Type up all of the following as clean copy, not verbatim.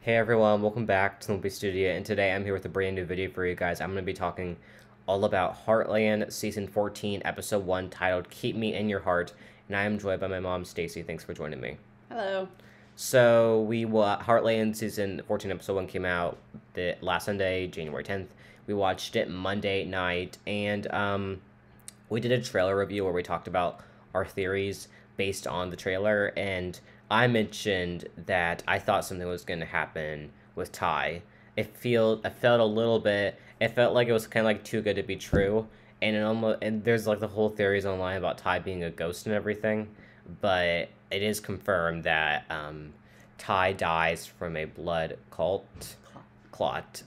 Hey everyone, welcome back to Lumpy Studio, and today I'm here with a brand new video for you guys. I'm going to be talking all about Heartland Season 14, Episode 1, titled Keep Me in Your Heart, and I am joined by my mom, Stacy. Thanks for joining me. Hello. So, Heartland Season 14, Episode 1 came out last Sunday, January 10th. We watched it Monday night, and we did a trailer review where we talked about our theories based on the trailer, and I mentioned that I thought something was going to happen with Ty. I felt a little bit. It felt like it was kind of like too good to be true, and there's like the whole theories online about Ty being a ghost and everything, but it is confirmed that Ty dies from a blood clot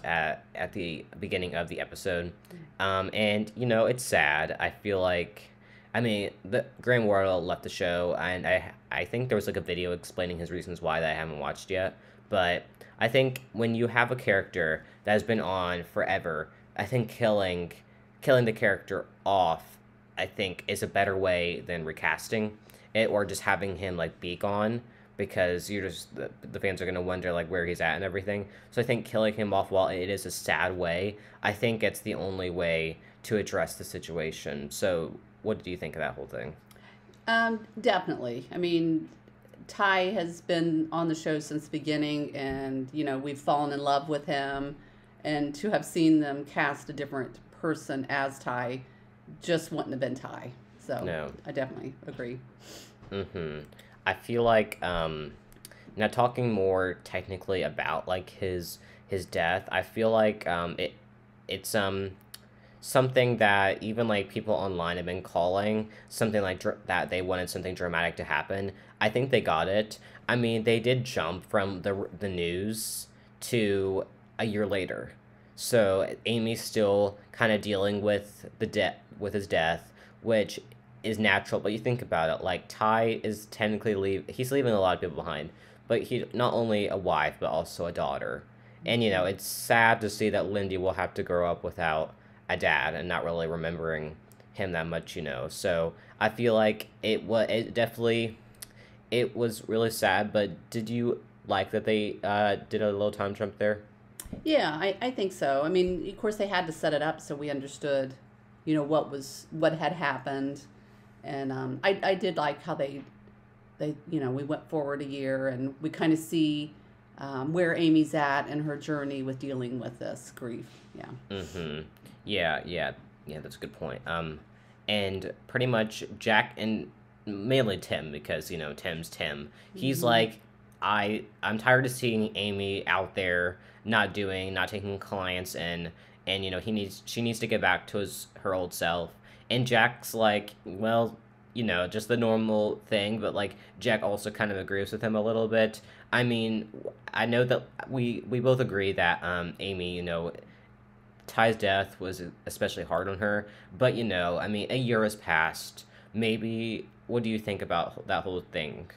at the beginning of the episode, and it's sad. I feel like. I mean, the Graham Wardle left the show, and I think there was like a video explaining his reasons why that I haven't watched yet. But I think when you have a character that has been on forever, I think killing the character off, I think, is a better way than recasting it or just having him like be gone, because the fans are gonna wonder like where he's at and everything. So I think killing him off, while it is a sad way, I think it's the only way to address the situation. So what did you think of that whole thing? Definitely. I mean, Ty has been on the show since the beginning, and we've fallen in love with him. And to have seen them cast a different person as Ty just wouldn't have been Ty. So No. I definitely agree. I feel like now talking more technically about like his death, I feel like it's something that even like people online have been calling something like that they wanted something dramatic to happen. I think they got it. I mean, they did jump from the news to a year later, so Amy's still kind of dealing with his death, which is natural. But you think about it, like Ty is technically he's leaving a lot of people behind, but he not only a wife but also a daughter, and it's sad to see that Lindy will have to grow up without a dad and not really remembering him that much. So I feel like it was really sad. But did you like that they did a little time jump there? Yeah, I think so. I mean, of course, they had to set it up so we understood, what had happened, and I did like how they we went forward a year and we kind of see where Amy's at and her journey with dealing with this grief. Yeah. Yeah, that's a good point. And pretty much Jack, and mainly Tim, because Tim's Tim. He's like, I'm tired of seeing Amy out there not taking clients, and she needs to get back to her old self. And Jack's like, well, just the normal thing, but like Jack also kind of agrees with him a little bit. I mean, I know that we both agree that Amy, Tys Death was especially hard on her, but I mean, a year has passed. Maybe, what do you think about that whole thing?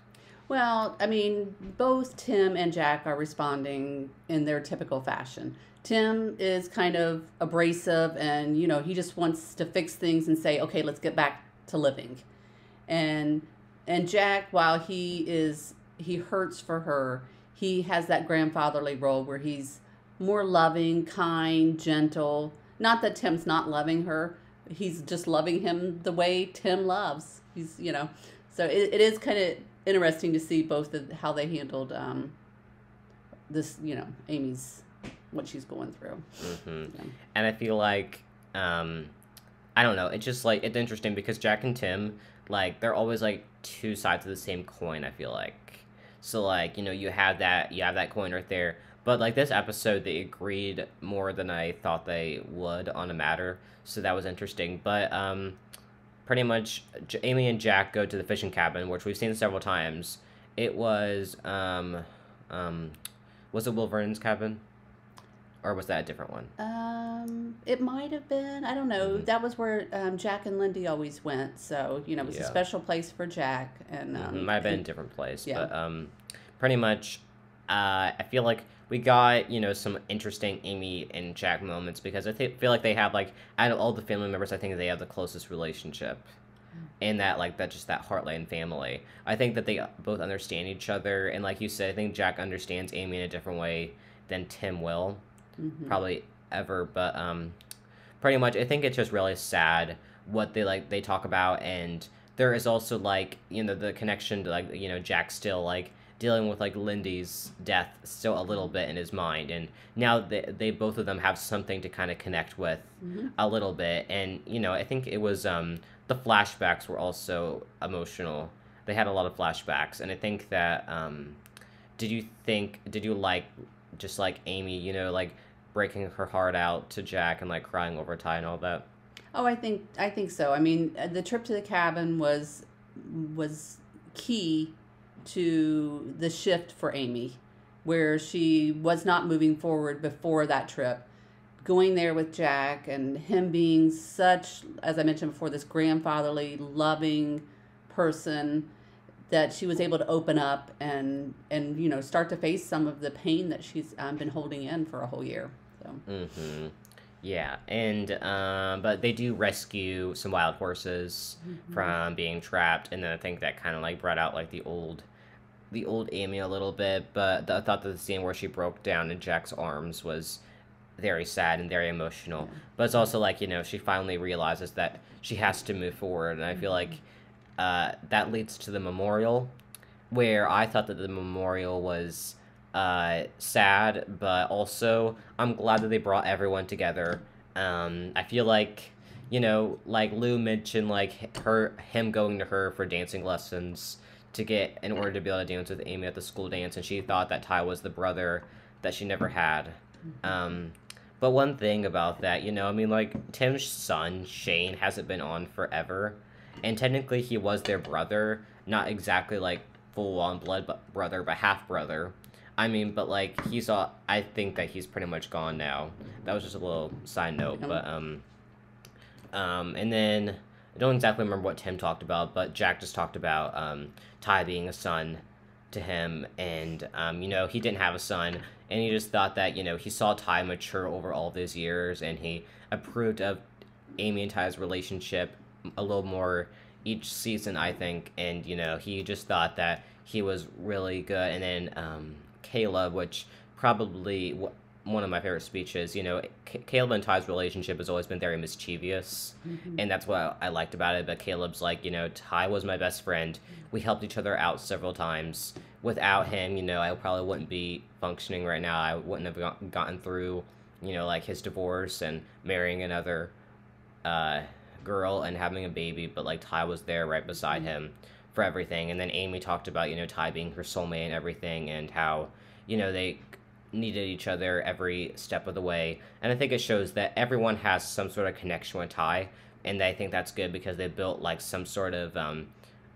Well, I mean, both Tim and Jack are responding in their typical fashion. Tim is kind of abrasive, and he just wants to fix things and say, "Okay, let's get back to living." And Jack, while he hurts for her, he has that grandfatherly role where he's more loving, kind, gentle. Not that Tim's not loving her. He's just loving him the way Tim loves. So it is kind of interesting to see both of how they handled this, Amy's, what she's going through. Yeah. And I feel like, I don't know, it's just like, it's interesting because Jack and Tim, like, they're always like two sides of the same coin, I feel like. So like, you have that coin right there. But like this episode, they agreed more than I thought they would on a matter, so that was interesting. But pretty much, Amy and Jack go to the fishing cabin, which we've seen several times. It was was it Will Vernon's cabin, or was that a different one? It might have been. I don't know. That was where Jack and Lindy always went. So it was a special place for Jack, and Might have been a different place, yeah. But pretty much, I feel like we got, some interesting Amy and Jack moments, because I feel like they have, like, out of all the family members, I think they have the closest relationship. and that like that just that Heartland family. I think that they both understand each other, and like you said, I think Jack understands Amy in a different way than Tim will, Mm-hmm. probably ever. But pretty much, I think it's just really sad what they talk about, and there is also like the connection to like Jack still like dealing with like Lindy's death still a little bit in his mind, and now they both of them have something to kind of connect with Mm-hmm. a little bit, and I think it was the flashbacks were also emotional. They had a lot of flashbacks, and I think that did you like just like Amy, like breaking her heart out to Jack and like crying over Ty and all that? Oh, I think so. I mean, the trip to the cabin was key to the shift for Amy, where she was not moving forward before that trip. Going there with Jack and him being such, as I mentioned before, this grandfatherly, loving person, that she was able to open up and start to face some of the pain that she's been holding in for a whole year. So. Mm-hmm. Yeah, and but they do rescue some wild horses Mm-hmm. from being trapped, and then I think that kind of like brought out like the old Amy a little bit. But I thought that the scene where she broke down in Jack's arms was very sad and very emotional. Yeah. But it's also like she finally realizes that she has to move forward, and I feel like Mm-hmm. that leads to the memorial, where I thought that the memorial was sad, but also I'm glad that they brought everyone together. I feel like like Lou mentioned, like him going to her for dancing lessons to get in order to be able to dance with Amy at the school dance, and she thought that Ty was the brother that she never had. Um, but one thing about that, I mean, like Tim's son Shane hasn't been on forever, and technically he was their brother, not exactly like full on blood but brother, but half brother. I mean, but like he's all. I think that he's pretty much gone now. That was just a little side note, Um, but and then I don't exactly remember what Tim talked about, but Jack just talked about Ty being a son to him, and he didn't have a son, and he just thought that he saw Ty mature over all these years, and he approved of Amy and Ty's relationship a little more each season, I think, and he just thought that he was really good, and then Caleb, which probably one of my favorite speeches. Caleb and Ty's relationship has always been very mischievous, mhm. and that's what I liked about it. But Caleb's like, Ty was my best friend. We helped each other out several times. Without him, I probably wouldn't be functioning right now. I wouldn't have gotten through, like his divorce and marrying another uh, girl and having a baby. But like Ty was there right beside him for everything. And then Amy talked about, Ty being her soulmate and everything, and how, they needed each other every step of the way. And I think it shows that everyone has some sort of connection with Ty, and I think that's good because they built like some sort of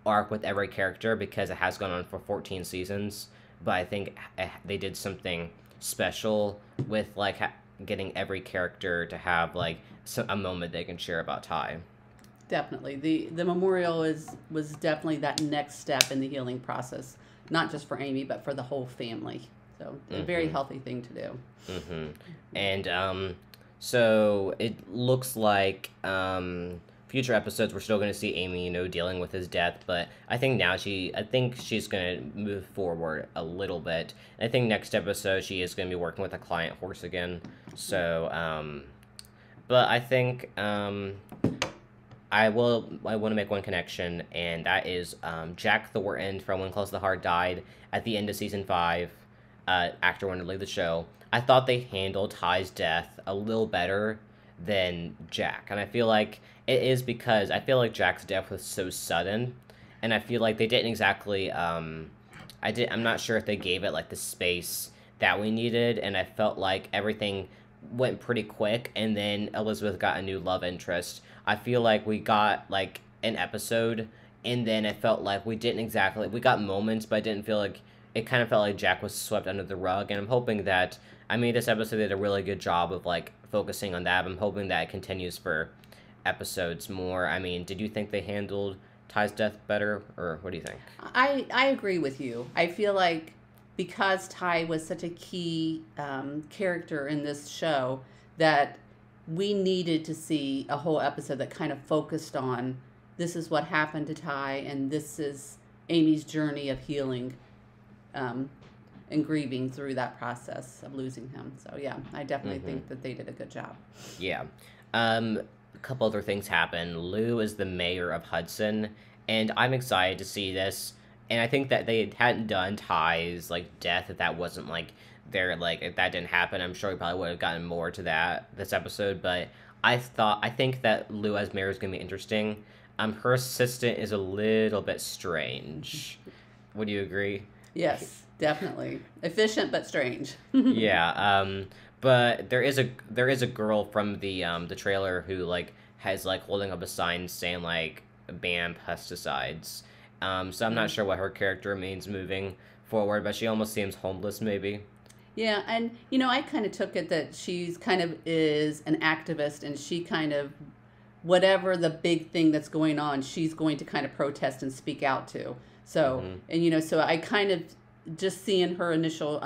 arc with every character, because it has gone on for 14 seasons. But I think they did something special with like getting every character to have like a moment they can share about Ty. Definitely. The memorial was definitely that next step in the healing process, not just for Amy, but for the whole family. So a very Mm-hmm. healthy thing to do. Mm-hmm. And so it looks like future episodes we're still going to see Amy, dealing with his death, but I think I think she's going to move forward a little bit. I think next episode she is going to be working with a client horse again. So but I think I want to make one connection, and that is Jack Thornton from When Close to the Heart died at the end of season 5. Actor wanted to leave the show. I thought they handled Ty's death a little better than Jack, and I feel like it is because I feel like Jack's death was so sudden, and I feel like they didn't exactly. I'm not sure if they gave it like the space that we needed, and I felt like everything went pretty quick, and then Elizabeth got a new love interest. I feel like we got like an episode, and then it felt like we got moments, but I didn't feel like it kind of felt like Jack was swept under the rug, and I'm hoping that this episode did a really good job of like focusing on that. I'm hoping that it continues for episodes more. Did you think they handled Ty's death better, or what do you think? I agree with you. I feel like because Ty was such a key character in this show, that we needed to see a whole episode that kind of focused on this is what happened to Ty, and this is Amy's journey of healing and grieving through that process of losing him. So yeah, I definitely think that they did a good job. Yeah. A couple other things happen. Lou is the mayor of Hudson, and I'm excited to see this. And I think that they hadn't done Ty's like death if that wasn't like their like if that didn't happen. I'm sure we probably would have gotten more to that this episode. But I think that Lou as mayor is gonna be interesting. Her assistant is a little bit strange. Would you agree? Yes, definitely efficient but strange. Yeah. But there is a girl from the trailer who like has like holding up a sign saying like ban pesticides. So I'm not sure what her character means moving forward, but she almost seems homeless maybe. Yeah, and I kind of took it that she's kind of is an activist, and she kind of whatever the big thing that's going on, she's going to kind of protest and speak out to. So and so I kind of just seeing her initial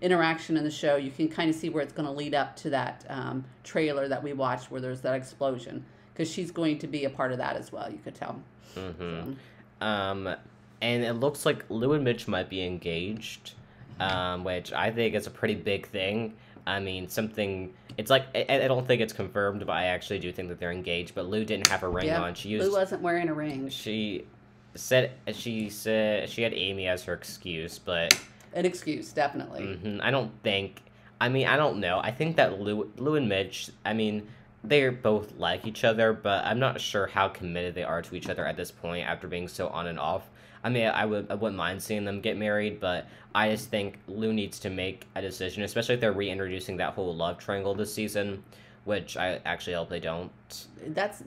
interaction in the show, you can kind of see where it's going to lead up to that trailer that we watched where there's that explosion, because she's going to be a part of that as well, you could tell. So. And it looks like Lou and Mitch might be engaged, which I think is a pretty big thing. I mean, it's like, I don't think it's confirmed, but I actually do think that they're engaged, but Lou didn't have a ring on. Lou wasn't wearing a ring. She said she had Amy as her excuse, but... An excuse, definitely. I don't know. I think that Lou and Mitch, I mean, they both like each other, but I'm not sure how committed they are to each other at this point after being so on and off. I mean, I wouldn't mind seeing them get married, but I just think Lou needs to make a decision, especially if they're reintroducing that whole love triangle this season, which I actually hope they don't. That's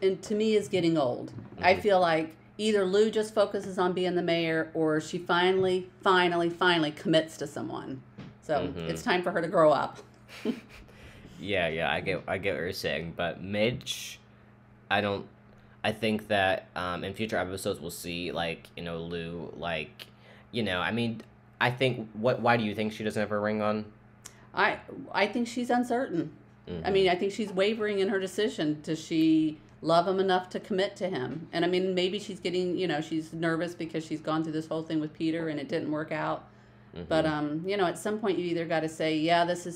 and to me is getting old. I feel like either Lou just focuses on being the mayor, or she finally commits to someone. So it's time for her to grow up. Yeah, I get what you're saying, but Mitch, I think that in future episodes we'll see like Lou like I mean I think why do you think she doesn't have her ring on? I think she's uncertain. I mean I think she's wavering in her decision. Does she love him enough to commit to him? And I mean maybe she's getting she's nervous because she's gone through this whole thing with Peter and it didn't work out. But at some point you either got to say, yeah, this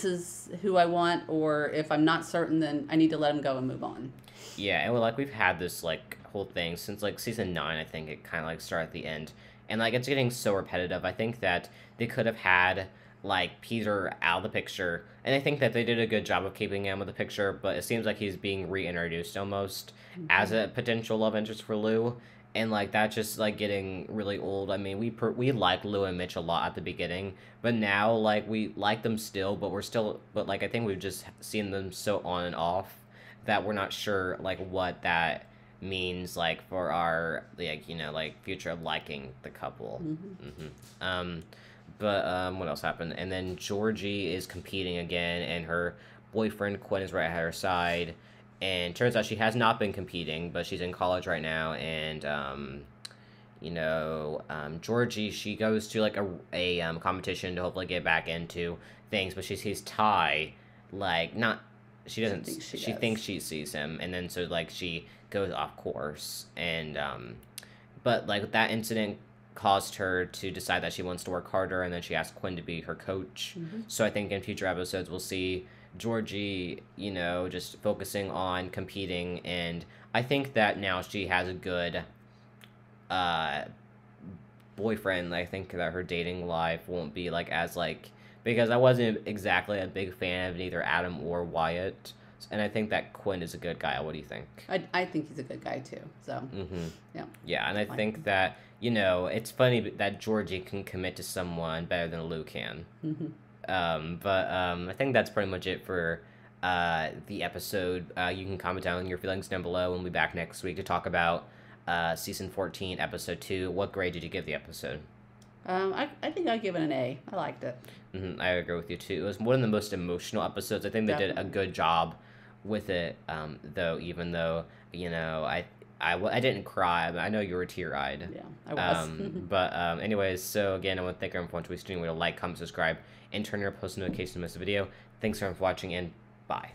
is who I want, or if I'm not certain, then I need to let him go and move on. Yeah, and we've had this like whole thing since like season 9. I think it kind of like started at the end, and like it's getting so repetitive. I think that they could have had like Peter out of the picture, and I think that they did a good job of keeping him with the picture. But it seems like he's being reintroduced almost as a potential love interest for Lou. And, like, that's just, like, getting really old. I mean, we like Lou and Mitch a lot at the beginning. But now, like, we like them still. But like, I think we've just seen them so on and off that we're not sure, like, what that means, like, for our, like, like, future of liking the couple. But what else happened? And then Georgie is competing again. And her boyfriend, Quinn, is right at her side. And turns out she has not been competing, but she's in college right now. And, Georgie, she goes to, like, a competition to hopefully get back into things. But she sees Ty, like, not... She doesn't... She thinks she sees him. And then, so, like, she goes off course. And, but, like, that incident caused her to decide that she wants to work harder. And then she asked Quinn to be her coach. So I think in future episodes we'll see Georgie, just focusing on competing, and I think that now she has a good boyfriend. I think that her dating life won't be like as like, because I wasn't exactly a big fan of neither Adam or Wyatt, and I think that Quinn is a good guy. What do you think? I think he's a good guy too. So yeah, and I think that it's funny that Georgie can commit to someone better than Lou can. But I think that's pretty much it for the episode. You can comment down your feelings down below, and we'll be back next week to talk about season 14, episode 2. What grade did you give the episode? I think I'd give it an A. I liked it. I agree with you too. It was one of the most emotional episodes. I think they did a good job with it, though, even though, I didn't cry, but I know you were tear-eyed. Yeah, I was. But anyways, so again, I want to thank everyone for watching. Like, comment, subscribe, and turn your post notifications to miss a video. Thanks everyone for watching, and bye.